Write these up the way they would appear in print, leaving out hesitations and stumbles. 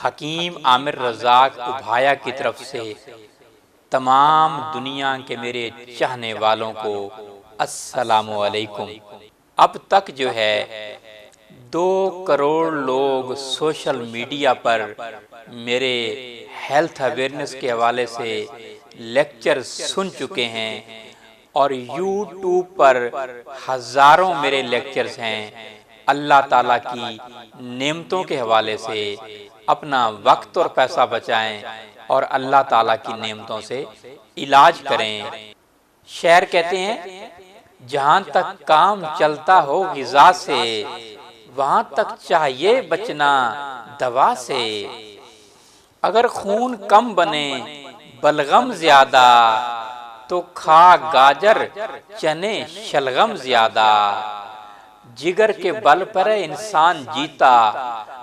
حکیم عامر رزاق ابھایا کی طرف سے تمام دنیا کے میرے چاہنے والوں کو السلام علیکم۔ اب تک جو ہے 2 کروڑ لوگ سوشل میڈیا پر میرے ہیلتھ اویئرنس کے حوالے سے لیکچر سن چکے ہیں، اور یوٹیوب پر ہزاروں میرے لیکچرز ہیں۔ اللہ تعالیٰ کی نعمتوں کے حوالے سے اپنا وقت اور پیسہ بچائیں اور اللہ تعالیٰ کی نعمتوں سے علاج کریں۔ شاعر کہتے ہیں جہاں تک کام چلتا ہو غذا سے، وہاں تک چاہیے بچنا دوا سے۔ اگر خون کم بنے بلغم زیادہ، تو کھا گاجر چنے شلغم زیادہ۔ جگر کے بل پر ہے انسان جیتا،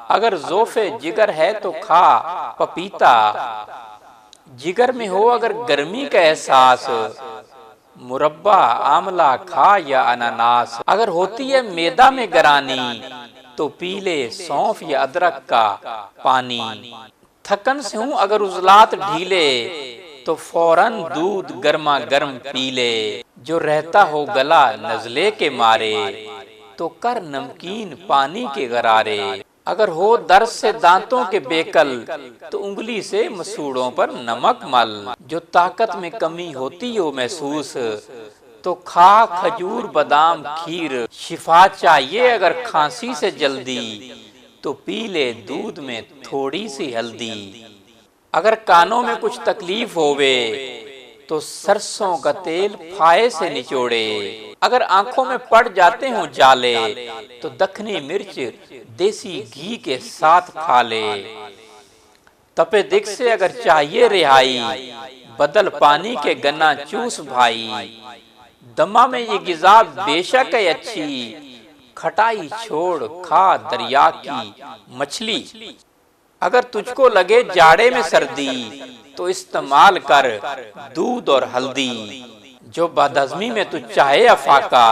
اگر ضعف جگر ہے تو کھا پپیتا۔ جگر میں ہو اگر گرمی کا احساس، مربع آملہ کھا یا اناناس۔ اگر ہوتی ہے معدہ میں گرانی، تو پی لے سونف یا ادرک کا پانی۔ تھکن سے ہوں اگر عضلات ڈھیلے، تو فوراً دودھ گرما گرم پی لے۔ جو رہتا ہو گلا نزلے کے مارے، تو کر نمکین پانی کے غرارے۔ اگر ہو درد سے دانتوں کے بیکل، تو انگلی سے مسوڑوں پر نمک مل۔ جو طاقت میں کمی ہوتی ہو محسوس، تو کھا کھجور بادام کھیر۔ شفا چاہیے اگر کھانسی سے جلدی، تو پی لے دودھ میں تھوڑی سی ہلدی۔ اگر کانوں میں کچھ تکلیف ہووے، تو سرسوں کا تیل پھائے سے نچوڑے۔ اگر آنکھوں میں پڑ جاتے ہوں جالے، تو دکھنی مرچ دیسی گھی کے ساتھ کھا لے۔ تپے دکھ سے اگر چاہیے رہائی، بدل پانی کے گنا چوس بھائی۔ دمہ میں یہ غذا بے شک ہے اچھی، کھٹائی چھوڑ کھا دریا کی مچھلی۔ اگر تجھ کو لگے جاڑے میں سردی، تو استعمال کر دودھ اور ہلدی۔ جو بدہضمی میں تو چاہے افاقہ،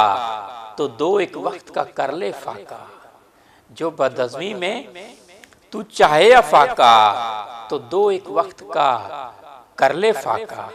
تو 2 وقت کا کر لے فاقہ۔ جو بدہضمی میں تو چاہے افاقہ، تو 2 وقت کا کر لے فاقہ۔